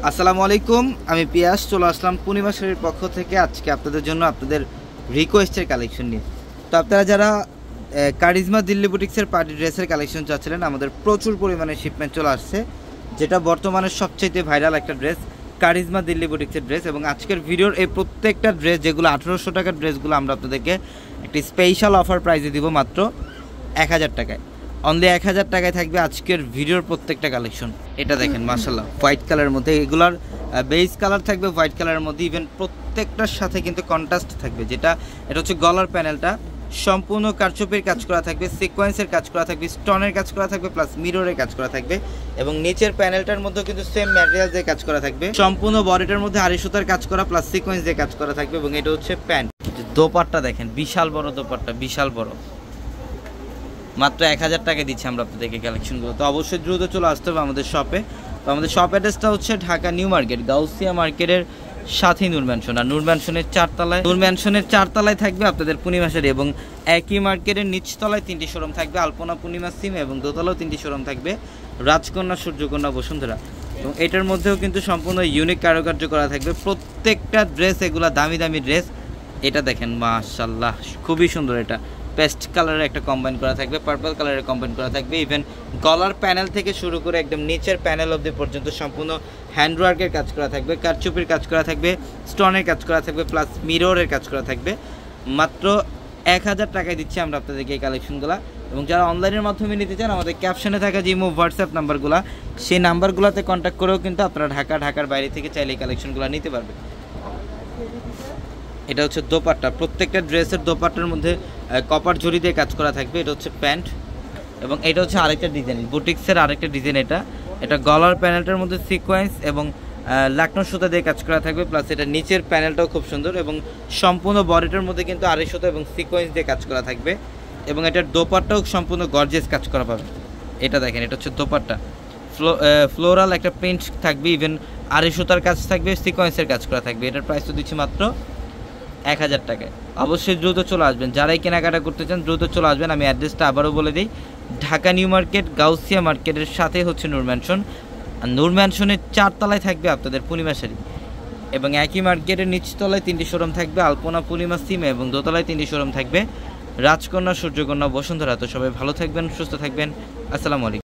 আসসালামু আলাইকুম, আমি পিয়াস চলে আসলাম পূর্ণিমা শাড়ির পক্ষ থেকে আজকে আপনাদের জন্য আপনাদের রিকোয়েস্টের কালেকশন নিয়ে। তো আপনারা যারা কারিজমা দিল্লি বুটিক্সের পার্টি ড্রেসের কালেকশন চাচ্ছিলেন, আমাদের প্রচুর পরিমাণে শিপমেন্ট চলে আসছে, যেটা বর্তমানে সবচেয়ে ভাইরাল একটা ড্রেস কারিজমা দিল্লি বুটিক্সের ড্রেস। এবং আজকের ভিডিওর এই প্রত্যেকটা ড্রেস যেগুলো 1800 টাকার ড্রেসগুলো আমরা আপনাদেরকে একটি স্পেশাল অফার প্রাইসে দিব মাত্র 1000 টাকায়। অনলি 1000 টাকায় থাকবে আজকের ভিডিওর প্রত্যেকটা কালেকশন। এটা দেখেন মাশাআল্লাহ, হোয়াইট কালারের মধ্যে এগুলার বেস কালার থাকবে হোয়াইট কালারের মধ্যে, ইভেন প্রত্যেকটার সাথে কিন্তু কন্ট্রাস্ট থাকবে। এটা হচ্ছে গলার প্যানেলটা সম্পূর্ণ কারচুপির কাজ করা থাকবে, সিকোয়েন্সের কাজ করা থাকবে, স্টোনের কাজ করা থাকবে, প্লাস মিররের কাজ করা থাকবে। এবং নিচের প্যানেলটার মধ্যে কিন্তু সেম ম্যাটেরিয়াল দিয়ে কাজ করা থাকবে। সম্পূর্ণ বডিটার মধ্যে আড়ি সুতার কাজ করা প্লাস সিকোয়েন্স দিয়ে কাজ করা থাকবে। এবং এটা হচ্ছে প্যান্ট। দোপাট্টা দেখেন, বিশাল বড় দোপাট্টা, বিশাল বড়। মাত্র 1000 টাকা দিচ্ছি আমরা আপনাদেরকে কালেকশনগুলো। তো অবশ্যই দ্রুত চলে আসতে হবে আমাদের শপে। তো আমাদের শপ অ্যাড্রেসটা হচ্ছে ঢাকা নিউ মার্কেট, গাউসিয়া মার্কেটের সাথে নূর ম্যানশন। আর নূর ম্যানশনের 4 তলায় থাকবে আপনাদের পূর্ণিমা শাড়ি। এবং একই মার্কেটের নিচতলায় 3টি শোরুম থাকবে, আলপনা পূর্ণিমা সিম, এবং দোতলাও 3টি শোরুম থাকবে, রাজকন্যা, সূর্যকন্যা, বসুন্ধরা। এবং এটার মধ্যেও কিন্তু সম্পূর্ণ ইউনিক কারুকার্য করা থাকবে প্রত্যেকটা ড্রেস। এগুলা দামি দামি ড্রেস। এটা দেখেন মাশাআল্লাহ, খুবই সুন্দর। এটা পেস্ট কালারের একটা কম্বাইন করা থাকবে, পার্পল কালারের কম্বাইন করা থাকবে। ইভেন গলার প্যানেল থেকে শুরু করে একদম নিচের প্যানেল অবধি পর্যন্ত সম্পূর্ণ হ্যান্ডওয়ার্কের কাজ করা থাকবে, কারচুপির কাজ করা থাকবে, স্টোনের কাজ করা থাকবে, প্লাস মিররের কাজ করা থাকবে। মাত্র 1000 টাকায় দিচ্ছি আমরা আপনাদেরকে এই কালেকশনগুলো। এবং যারা অনলাইনের মাধ্যমে নিতে চান, আমাদের ক্যাপশনে থাকা যে হোয়াটসঅ্যাপ নাম্বারগুলো, সেই নাম্বারগুলোতে কন্ট্যাক্ট করেও কিন্তু আপনারা ঢাকার বাইরে থেকে চাইলে এই কালেকশনগুলো নিতে পারবে। এটা হচ্ছে দোপাট্টা, প্রত্যেকটা ড্রেসের দোপাট্টার মধ্যে কপার জড়ি দিয়ে কাজ করা থাকবে। এটা হচ্ছে প্যান্ট। এবং এটা হচ্ছে আরেকটা ডিজাইন, বুটিক্সের আরেকটা ডিজাইন। এটা গলার প্যানেলটার মধ্যে সিকোয়েন্স এবং লাকনো সুতা দিয়ে কাজ করা থাকবে, প্লাস এটা নিচের প্যানেলটাও খুব সুন্দর। এবং সম্পূর্ণ বডিটার মধ্যে কিন্তু আড়াই সুতা এবং সিকোয়েন্স দিয়ে কাজ করা থাকবে। এবং এটার দোপাট্টাও সম্পূর্ণ গর্জিয়াস কাজ করা পাবে। এটা দেখেন, এটা হচ্ছে দোপাট্টা, ফ্লোরাল একটা প্রিন্ট থাকবে, ইভেন আড়াই সুতার কাজ থাকবে, সিকোয়েন্সের কাজ করা থাকবে। এটার প্রাইস তো দিচ্ছি মাত্র 1000 টাকায়। অবশ্যই দ্রুত চলে আসবেন, যারাই কেনাকাটা করতে চান দ্রুত চলে আসবেন। আমি অ্যাড্রেসটা আবারও বলে দিই, ঢাকা নিউ মার্কেট, গাউসিয়া মার্কেটের সাথে হচ্ছে নূর ম্যানশন। আর নূর ম্যানশনের 4 তলায় থাকবে আপনাদের পূর্ণিমা শাড়ি। এবং একই মার্কেটের নিচতলায় 3টি শোরুম থাকবে, আলপনা, পূর্ণিমা সিম, এবং দোতলায় 3টি শোরুম থাকবে, রাজকন্যা, সূর্যকন্যা, বসুন্ধরা। তো সবাই ভালো থাকবেন, সুস্থ থাকবেন। আসসালামু আলাইকুম।